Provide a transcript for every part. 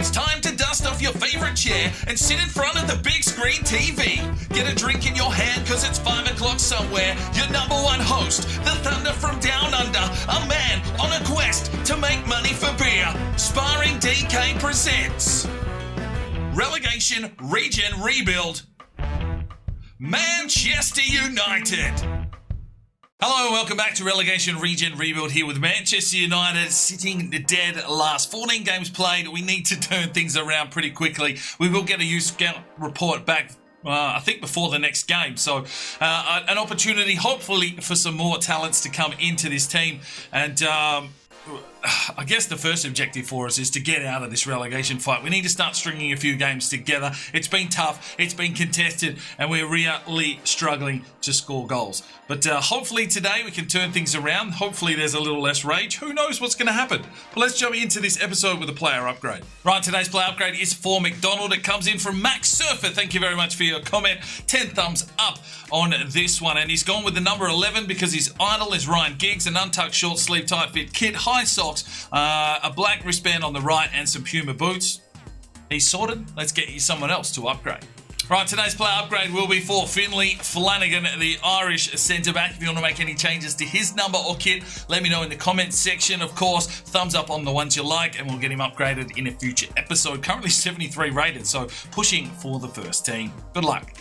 It's time to dust off your favorite chair and sit in front of the big screen TV. Get a drink in your hand cause it's 5 o'clock somewhere. Your number one host, the Thunder from Down Under, a man on a quest to make money for beer. Sparring DK presents Relegation Regen Rebuild, Manchester United. Hello and welcome back to Relegation Regen Rebuild here with Manchester United sitting dead last. 14 games played. We need to turn things around pretty quickly. We will get a youth scout report back I think before the next game. So an opportunity hopefully for some more talents to come into this team. And I guess the first objective for us is to get out of this relegation fight. We need to start stringing a few games together. It's been tough, it's been contested, and we're really struggling to score goals. But hopefully today we can turn things around. Hopefully there's a little less rage. Who knows what's going to happen? But let's jump into this episode with a player upgrade. Right, today's player upgrade is for McDonald. It comes in from Max Surfer. Thank you very much for your comment. 10 thumbs up on this one. And he's gone with the number 11 because his idol is Ryan Giggs, an untucked short sleeve tight fit kit, high socks, a black wristband on the right and some Puma boots. He's sorted. Let's get you someone else to upgrade. Right, today's player upgrade will be for Finlay Flanagan, the Irish centre-back. If you want to make any changes to his number or kit, let me know in the comments section. Of course, thumbs up on the ones you like and we'll get him upgraded in a future episode. Currently 73 rated, so pushing for the first team. Good luck.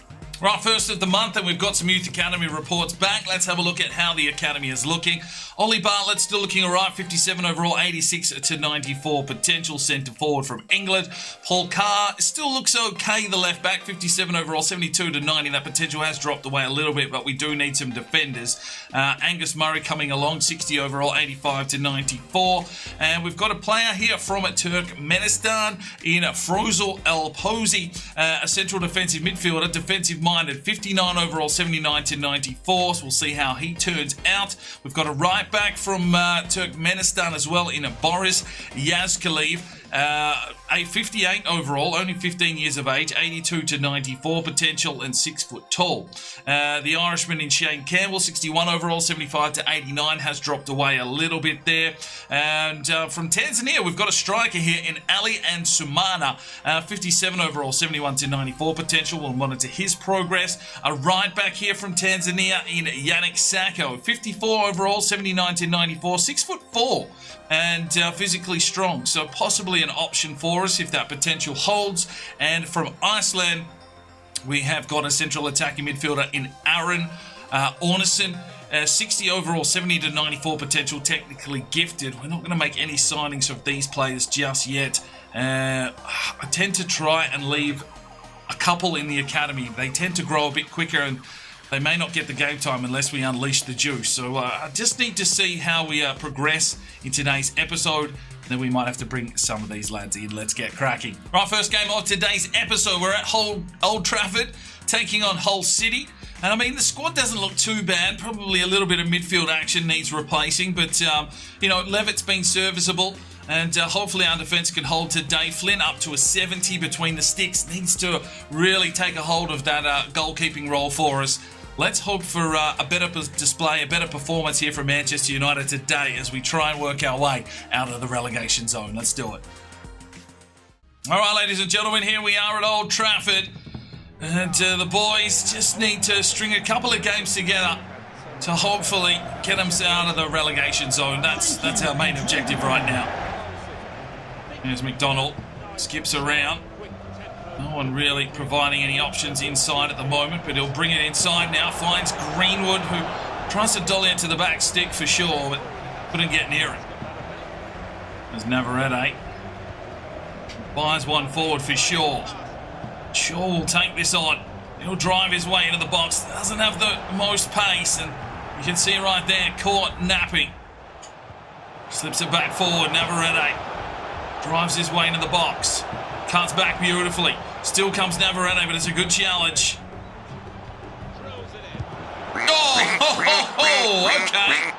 Right, first of the month, and we've got some Youth Academy reports back. Let's have a look at how the Academy is looking. Ollie Bartlett still looking all right, 57 overall, 86 to 94 potential centre forward from England. Paul Carr still looks okay, the left back, 57 overall, 72 to 90. That potential has dropped away a little bit, but we do need some defenders. Angus Murray coming along, 60 overall, 85 to 94. And we've got a player here from Turkmenistan in Frozal El Pozi, a central defensive midfielder, defensive-minded, 59 overall, 79 to 94. So we'll see how he turns out. We've got a right back from Turkmenistan as well in Boris Yazkalev. A 58 overall, only 15 years of age, 82 to 94 potential and 6 foot tall. The Irishman in Shane Campbell, 61 overall, 75 to 89, has dropped away a little bit there. And from Tanzania, we've got a striker here in Ali and Sumana, 57 overall, 71 to 94 potential. We'll monitor his progress. A right back here from Tanzania in Yannick Sacco, 54 overall, 79 to 94, 6'4", and physically strong. So possibly an option for us if that potential holds. And from Iceland, we have got a central attacking midfielder in Aaron Ornason, 60 overall, 70 to 94 potential, technically gifted. We're not going to make any signings of these players just yet. I tend to try and leave a couple in the academy. They tend to grow a bit quicker and they may not get the game time unless we unleash the juice. So I just need to see how we progress in today's episode. Then we might have to bring some of these lads in. Let's get cracking. Right, first game of today's episode. We're at Old Trafford taking on Hull City. And I mean, the squad doesn't look too bad. Probably a little bit of midfield action needs replacing. But, you know, Levitt's been serviceable. And hopefully our defence can hold today. Flynn up to a 70 between the sticks. Needs to really take a hold of that goalkeeping role for us. Let's hope for a better display, a better performance here from Manchester United today as we try and work our way out of the relegation zone. Let's do it. All right, ladies and gentlemen, here we are at Old Trafford. And the boys just need to string a couple of games together to hopefully get them out of the relegation zone. That's our main objective right now. Here's McDonald. Skips around. No one really providing any options inside at the moment, but he'll bring it inside now. Finds Greenwood, who tries to dolly into the back stick for sure, but couldn't get near it. There's Navarrete. Buys one forward for Shaw. Shaw will take this on. He'll drive his way into the box. Doesn't have the most pace, and you can see right there, caught napping. Slips it back forward, Navarrete. Drives his way into the box. Cuts back beautifully. Still comes Navarrete, but it's a good challenge. Okay.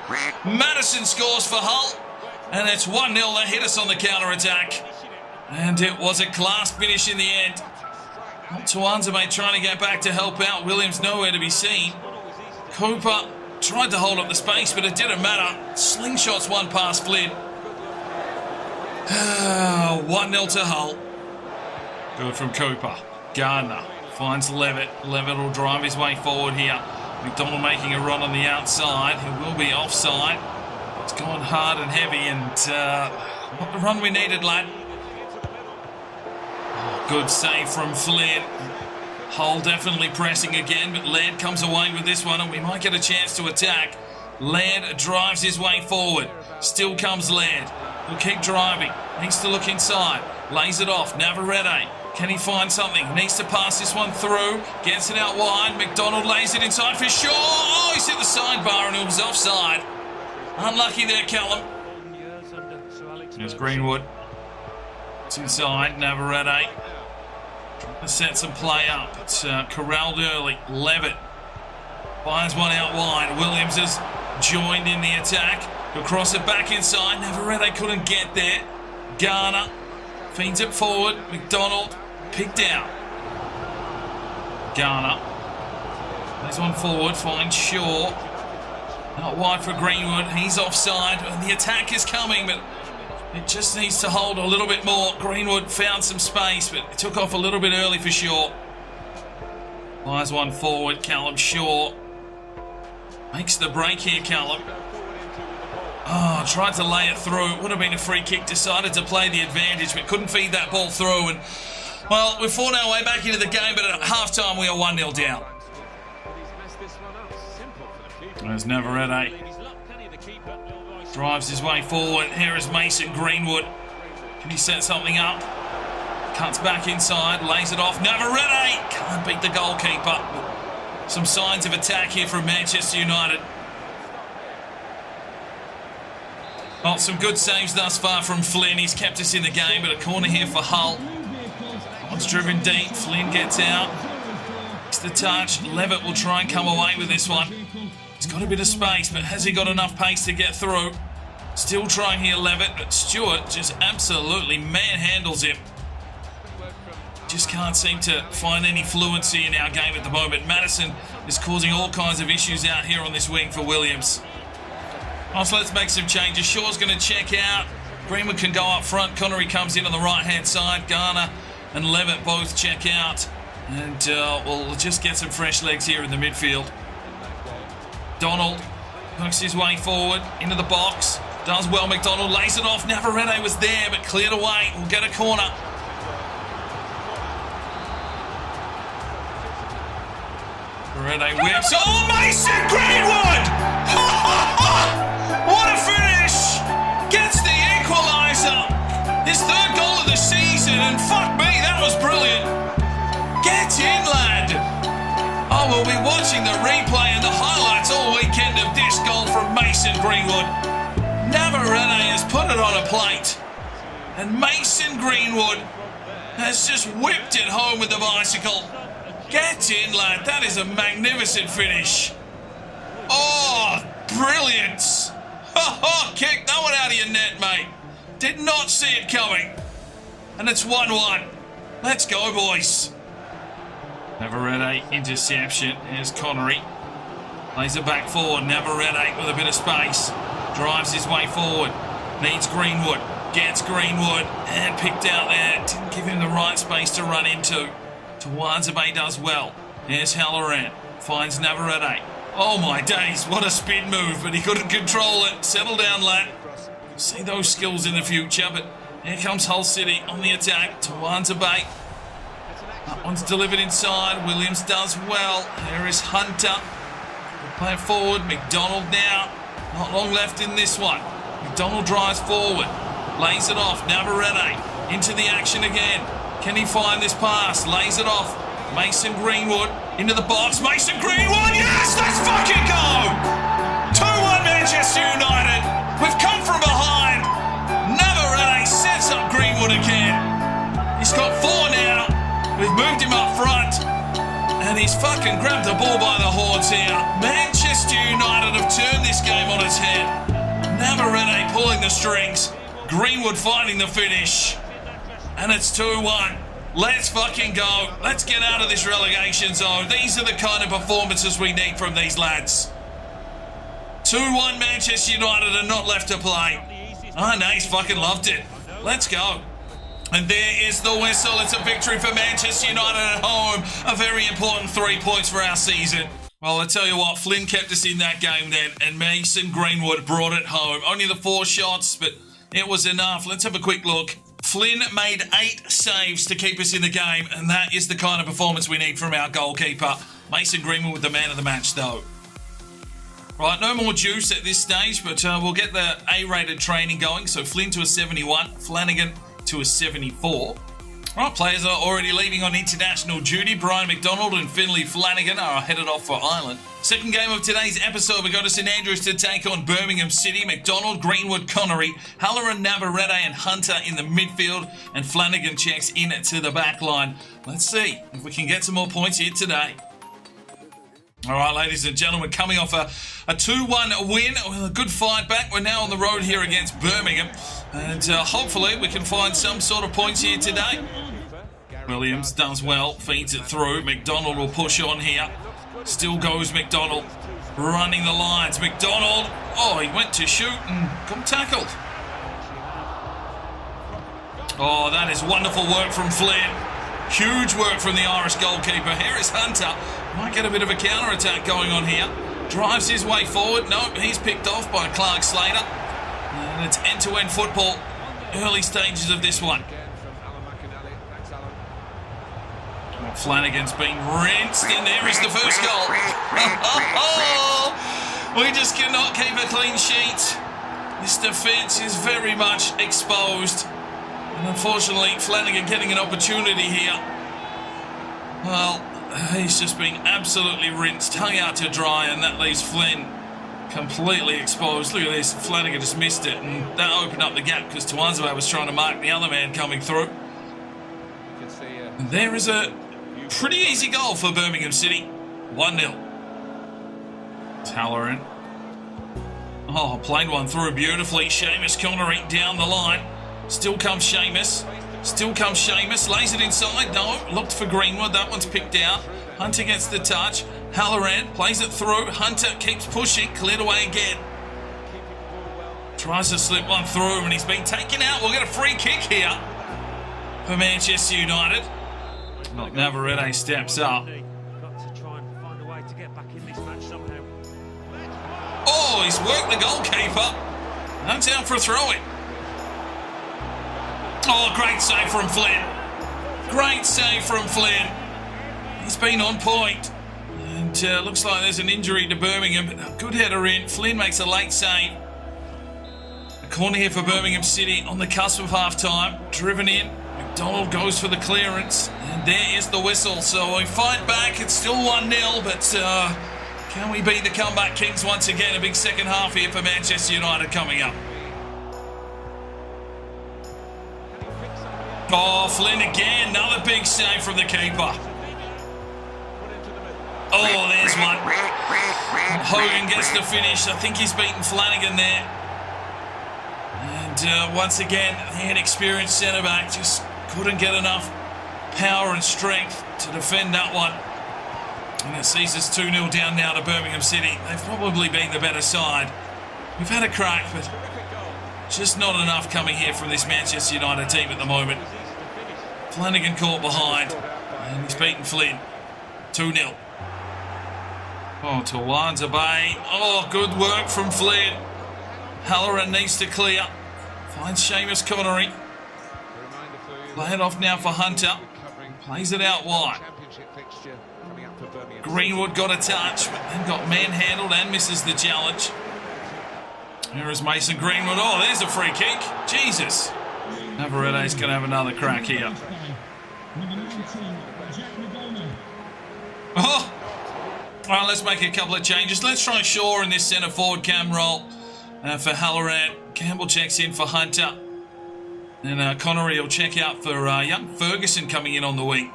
Madison scores for Hull. And it's 1-0. That hit us on the counter-attack. And it was a class finish in the end. Tuanzebe trying to get back to help out. Williams nowhere to be seen. Cooper tried to hold up the space, but it didn't matter. Slingshots one past Flynn. 1-0 to Hull. Good from Cooper. Gardner finds Levitt. Levitt will drive his way forward here. McDonald making a run on the outside. He will be offside. It's gone hard and heavy, and not the run we needed, lad. Oh, good save from Flynn. Hull definitely pressing again, but Laird comes away with this one, and we might get a chance to attack. Laird drives his way forward. Still comes Laird. He'll keep driving. Needs to look inside. Lays it off. Navarrete. Can he find something? Needs to pass this one through. Gets it out wide. McDonald lays it inside for sure. Oh, he's hit the sidebar and it was offside. Unlucky there, Callum. There's Greenwood. It's inside. Navarrete. Trying to set some play up. It's corralled early. Levitt finds one out wide. Williams has joined in the attack. He'll cross it back inside. Navarrete couldn't get there. Garner feeds it forward. McDonald picked out. Garner plays one forward. Finds Shaw. Out wide for Greenwood. He's offside. And the attack is coming, but it just needs to hold a little bit more. Greenwood found some space, but it took off a little bit early for Shaw. Fires one forward. Callum Shaw makes the break here, Callum. Oh, tried to lay it through. It would have been a free kick. Decided to play the advantage, but couldn't feed that ball through. And, well, we've fought our way back into the game, but at half-time we are 1-0 down. There's Navarrete. Drives his way forward. Here is Mason Greenwood. Can he set something up? Cuts back inside. Lays it off. Navarrete! Can't beat the goalkeeper. Some signs of attack here from Manchester United. Well, some good saves thus far from Flynn. He's kept us in the game, but a corner here for Hull. It's driven deep. Flynn gets out. It's the touch. Levitt will try and come away with this one. He's got a bit of space, but has he got enough pace to get through? Still trying here, Levitt, but Stewart just absolutely manhandles him. Just can't seem to find any fluency in our game at the moment. Madison is causing all kinds of issues out here on this wing for Williams. So let's make some changes. Shaw's going to check out. Greenwood can go up front. Connery comes in on the right-hand side. Garner and Levitt both check out. And we'll just get some fresh legs here in the midfield. Donald hooks his way forward into the box. Does well. McDonald lays it off. Navarrete was there, but cleared away. We'll get a corner. Navarrete whips. Oh, Mason Greenwood! What a finish! Gets the equaliser. His third goal of the season, and fuck me, that was brilliant. Get in, lad. Oh, we'll be watching the replay and the highlights all weekend of this goal from Mason Greenwood. Navarrete has put it on a plate, and Mason Greenwood has just whipped it home with the bicycle. Get in, lad. That is a magnificent finish. Oh, brilliant. Kick that one out of your net, mate. Did not see it coming. And it's 1-1. Let's go, boys. Navarrete, interception. Here's Connery. Lays it back forward. Navarrete with a bit of space. Drives his way forward. Needs Greenwood. Gets Greenwood. And picked out there. Didn't give him the right space to run into. Tawanzebe does well. Here's Halloran. Finds Navarrete. Oh my days, what a spin move, but he couldn't control it. Settle down, lad. See those skills in the future, but here comes Hull City on the attack. Tawanzebe. That one's delivered inside. Williams does well. Here is Hunter. We'll play it forward. McDonald now. Not long left in this one. McDonald drives forward. Lays it off. Navarrete into the action again. Can he find this pass? Lays it off. Mason Greenwood into the box. Mason Greenwood, yes, let's fucking go! 2-1 Manchester United. We've come from behind. Navarrete sets up Greenwood again. He's got 4 now. We've moved him up front. And he's fucking grabbed the ball by the horns here. Manchester United have turned this game on its head. Navarrete pulling the strings. Greenwood finding the finish. And it's 2-1. Let's fucking go. Let's get out of this relegation zone. These are the kind of performances we need from these lads. 2-1 Manchester United are not left to play. Oh, no, he's fucking loved it. Let's go. And there is the whistle. It's a victory for Manchester United at home. A very important 3 points for our season. Well, I tell you what, Flynn kept us in that game then, and Mason Greenwood brought it home. Only the 4 shots, but it was enough. Let's have a quick look. Flynn made 8 saves to keep us in the game, and that is the kind of performance we need from our goalkeeper. Mason Greenwood with the man of the match, though. Right, no more juice at this stage, but we'll get the A-rated training going. So Flynn to a 71, Flanagan to a 74. Right, players are already leaving on international duty. Brian McDonald and Finlay Flanagan are headed off for Ireland. Second game of today's episode, we go to St Andrews to take on Birmingham City. McDonald, Greenwood, Connery, Halloran, Navarrete and Hunter in the midfield, and Flanagan checks in to the back line. Let's see if we can get some more points here today. All right, ladies and gentlemen, coming off a 2-1 win, with a good fight back. We're now on the road here against Birmingham, and hopefully we can find some sort of points here today. Williams does well, feeds it through. McDonald will push on here. Still goes McDonald, running the lines. McDonald, oh, he went to shoot and got tackled. Oh, that is wonderful work from Flynn. Huge work from the Irish goalkeeper. Here is Hunter. Might get a bit of a counter-attack going on here. Drives his way forward. No, he's picked off by Clark Slater. And it's end-to-end football. Early stages of this one. Flanagan's been rinsed, and there is the first goal. We just cannot keep a clean sheet. This defence is very much exposed. And unfortunately, Flanagan getting an opportunity here. Well, he's just been absolutely rinsed, hung out to dry, and that leaves Flynn completely exposed. Look at this, Flanagan just missed it, and that opened up the gap because Tuanzebe was trying to mark the other man coming through. And there is a pretty easy goal for Birmingham City. 1-0. Halloran. Oh, played one through beautifully. Seamus Connery down the line. Still comes Seamus. Still comes Seamus. Lays it inside. No, looked for Greenwood. That one's picked out. Hunter gets the touch. Halloran plays it through. Hunter keeps pushing. Cleared away again. Tries to slip one through, and he's been taken out. We'll get a free kick here for Manchester United. Well, Navarrete steps up. Oh, he's worked the goalkeeper. That's out for a throw-in. Oh, great save from Flynn. Great save from Flynn. He's been on point. And looks like there's an injury to Birmingham. But a good header in. Flynn makes a late save. A corner here for Birmingham City on the cusp of half-time. Driven in. McDonald goes for the clearance. And there is the whistle. So we fight back. It's still 1-0. But can we beat the comeback kings once again? A big second half here for Manchester United coming up. Oh, Flynn again. Another big save from the keeper. Oh, there's one. Hogan gets the finish. I think he's beaten Flanagan there. And once again, the inexperienced centre-back just couldn't get enough power and strength to defend that one. And it sees us 2-0 down now to Birmingham City. They've probably been the better side. We've had a crack, but just not enough coming here from this Manchester United team at the moment. Flanagan caught behind, and he's beaten Flynn. 2-0. Oh, Tuanzebe. Oh, good work from Flynn. Halloran needs to clear. Finds Seamus Connery. Play it off now for Hunter. Plays it out wide. Greenwood got a touch, but then got manhandled and misses the challenge. Here is Mason Greenwood. Oh, there's a free kick. Jesus. Navarrete's going to have another crack here. Oh! All right, let's make a couple of changes. Let's try Shaw in this centre forward cam role for Halloran. Campbell checks in for Hunter. And Connery will check out for young Ferguson coming in on the wing.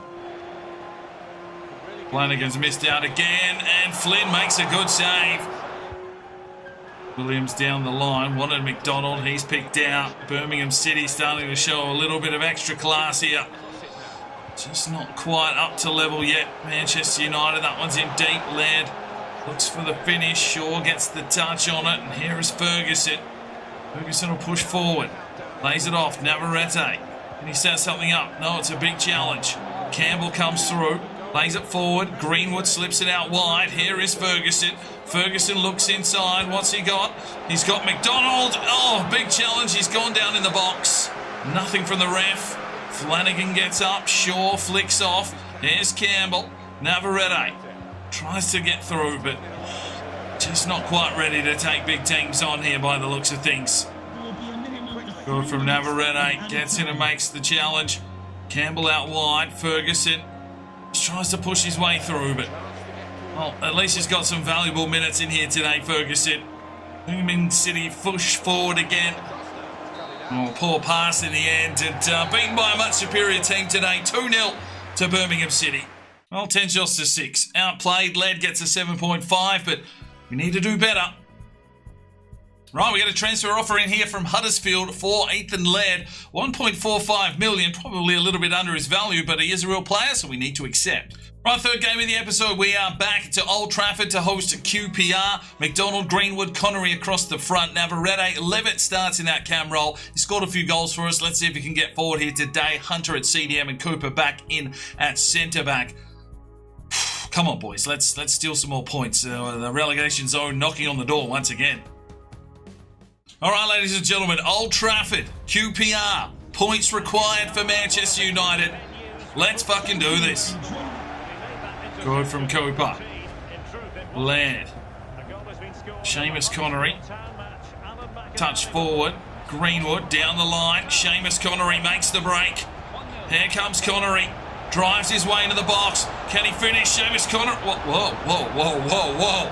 Flanagan's missed out again, and Flynn makes a good save. Williams down the line, wanted McDonald, he's picked out. Birmingham City starting to show a little bit of extra class here. Just not quite up to level yet. Manchester United, that one's in deep lead. Looks for the finish, Shaw gets the touch on it, and here is Ferguson. Ferguson will push forward. Lays it off, Navarrete. And he sets something up. No, it's a big challenge. Campbell comes through. Lays it forward. Greenwood slips it out wide. Here is Ferguson. Ferguson looks inside. What's he got? He's got McDonald. Oh, big challenge. He's gone down in the box. Nothing from the ref. Flanagan gets up. Shaw flicks off. Here's Campbell. Navarrete tries to get through, but just not quite ready to take big teams on here by the looks of things. Good from Navarrete. Gets in and makes the challenge. Campbell out wide. Ferguson just tries to push his way through, but well, at least he's got some valuable minutes in here today, Ferguson. Human City push forward again. Oh, poor pass in the end, and beaten by a much superior team today, 2-0 to Birmingham City. Well, 10 shots to 6. Outplayed, led gets a 7.5, but we need to do better. Right, we got a transfer offer in here from Huddersfield for Ethan Laird. 1.45 million, probably a little bit under his value, but he is a real player, so we need to accept. Right, third game of the episode, we are back to Old Trafford to host QPR. McDonald, Greenwood, Connery across the front. Navarrete, Levitt starts in that cam role. He scored a few goals for us. Let's see if he can get forward here today. Hunter at CDM and Cooper back in at centre-back. Come on, boys. Let's steal some more points. The relegation zone knocking on the door once again. All right, ladies and gentlemen, Old Trafford, QPR. Points required for Manchester United. Let's fucking do this. Good from Cooper. Laird. Seamus Connery. Touch forward. Greenwood down the line. Seamus Connery makes the break. Here comes Connery. Drives his way into the box. Can he finish? Seamus Connery. Whoa, whoa, whoa, whoa, whoa.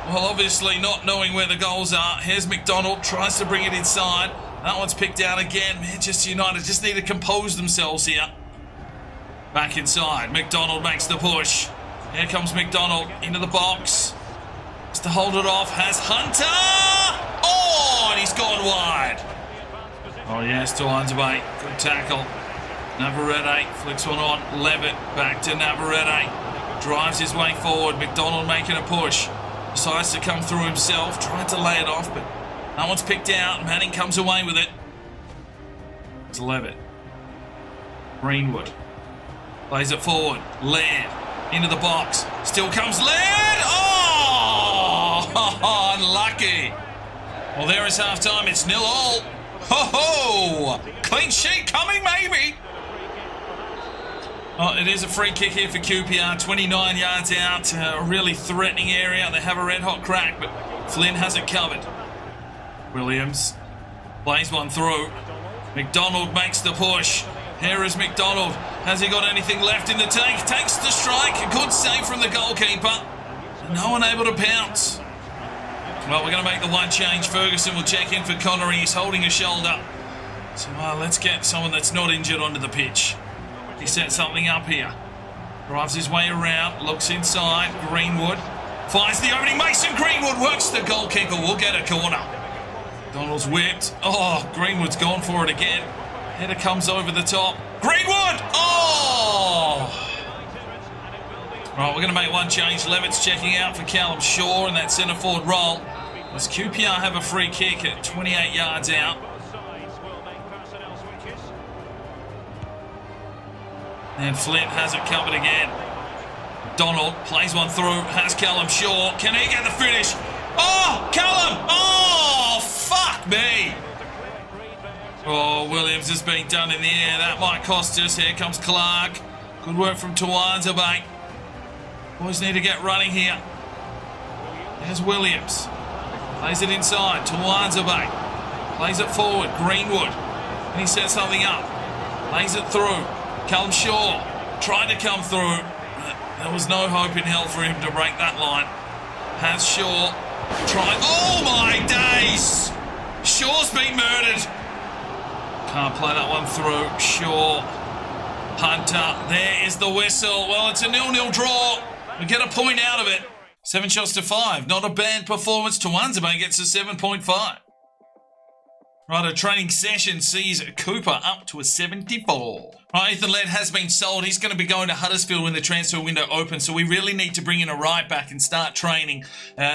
Well, obviously not knowing where the goals are. Here's McDonald. Tries to bring it inside. That one's picked out again. Manchester United just need to compose themselves here. Back inside. McDonald makes the push. Here comes McDonald into the box. Just to hold it off. Has Hunter. Oh, and he's gone wide. Oh, yes, to Untitled. Good tackle. Navarrete flicks one on. Levitt back to Navarrete. Drives his way forward. McDonald making a push. Decides to come through himself. Tried to lay it off, but that one's picked out. Manning comes away with it. It's Levitt. Greenwood. Plays it forward. Laird. Into the box. Still comes Laird. Oh! Unlucky. Well, there is half-time. It's 0-0. Ho-ho! Clean sheet coming, maybe. Oh, it is a free kick here for QPR. 29 yards out. A really threatening area. They have a red-hot crack, but Flynn has it covered. Williams plays one through. McDonald makes the push. Here is McDonald. Has he got anything left in the tank? Takes the strike. A good save from the goalkeeper. No one able to pounce. Well, we're going to make the one change. Ferguson will check in for Connery. He's holding a shoulder. So let's get someone that's not injured onto the pitch. He sets something up here. Drives his way around. Looks inside. Greenwood. Finds the opening. Mason Greenwood works the goalkeeper. We'll get a corner. Donald's whipped. Oh, Greenwood's gone for it again. Header comes over the top. Greenwood! Oh! Right, we're going to make one change. Levitt's checking out for Callum Shaw in that centre forward role. As QPR have a free kick at 28 yards out. And Flint has it covered again. Donald plays one through. Has Callum Shaw. Can he get the finish? Oh, Callum! Oh, fuck me! Oh, Williams has been done in the air. That might cost us. Here comes Clark. Good work from Tawanzebe. Boys need to get running here. There's Williams. Plays it inside. Tawanzebe. Plays it forward. Greenwood. And he sets something up. Lays it through. Callum Shaw. Tried to come through. There was no hope in hell for him to break that line. Has Shaw. Tried. Oh, my days! Shaw's been murdered. Can't play that one through. Shaw. Hunter. There is the whistle. Well, it's a 0-0 draw. We get a point out of it. 7 shots to 5. Not a bad performance. Tawanzebe gets a 7.5. Right, a training session sees Cooper up to a 74. Ethan Laird has been sold. He's going to be going to Huddersfield when the transfer window opens, so we really need to bring in a right back and start training.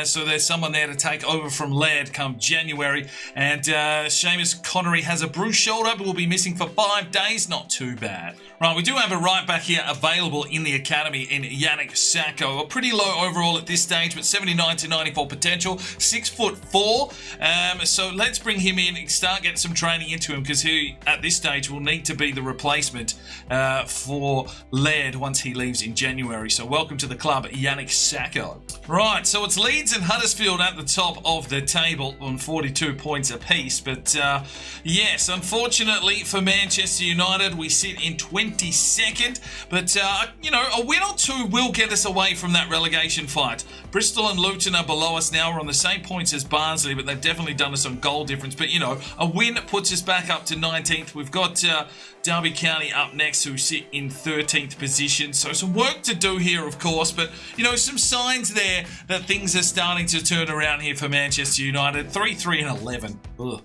So there's someone there to take over from Laird come January. And Seamus Connery has a bruised shoulder, but will be missing for 5 days. Not too bad. Right, we do have a right back here available in the academy in Yannick Sacco. A pretty low overall at this stage, but 79 to 94 potential. 6'4". So let's bring him in and start getting some training into him, because he, at this stage, will need to be the replacement for Laird once he leaves in January. So welcome to the club, Yannick Sacco. Right, so it's Leeds and Huddersfield at the top of the table on 42 points apiece. But yes, unfortunately for Manchester United, we sit in 22nd. But, you know, a win or two will get us away from that relegation fight. Bristol and Luton are below us now. We're on the same points as Barnsley, but they've definitely done us on goal difference. But, you know, a win puts us back up to 19th. We've got Derby County up next, who sit in 13th position. So some work to do here, of course, but, you know, some signs there that things are starting to turn around here for Manchester United. 3-3-11. Ugh.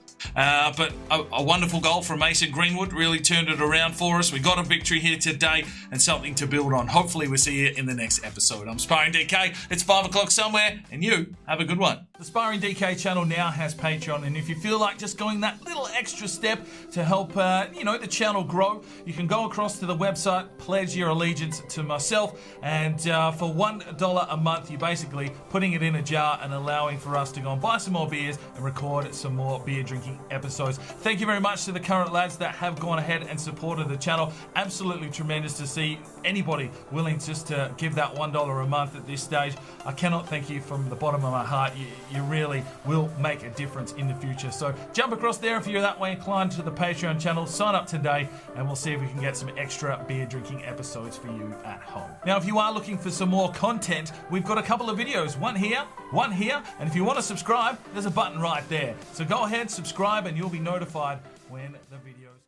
But a wonderful goal from Mason Greenwood really turned it around for us. We got a victory here today and something to build on. Hopefully we'll see you in the next episode. I'm Sparring DK. It's 5 o'clock somewhere, and you have a good one. The Sparring DK channel now has Patreon, and if you feel like just going that little extra step to help, you know, the channel grow, you can go across to the website, pledge your allegiance to myself, and for $1 a month, you're basically putting it in a jar and allowing for us to go and buy some more beers and record some more beer drinking episodes. Thank you very much to the current lads that have gone ahead and supported the channel. Absolutely tremendous to see anybody willing just to give that $1 a month at this stage. I cannot thank you from the bottom of my heart. You really will make a difference in the future. So jump across there if you're that way inclined to the Patreon channel. Sign up today and we'll see if we can get some extra beer drinking episodes for you at home. Now, if you are looking for some more content, we've got a couple of videos. One here, and if you want to subscribe, there's a button right there. So go ahead, subscribe, and you'll be notified when the videos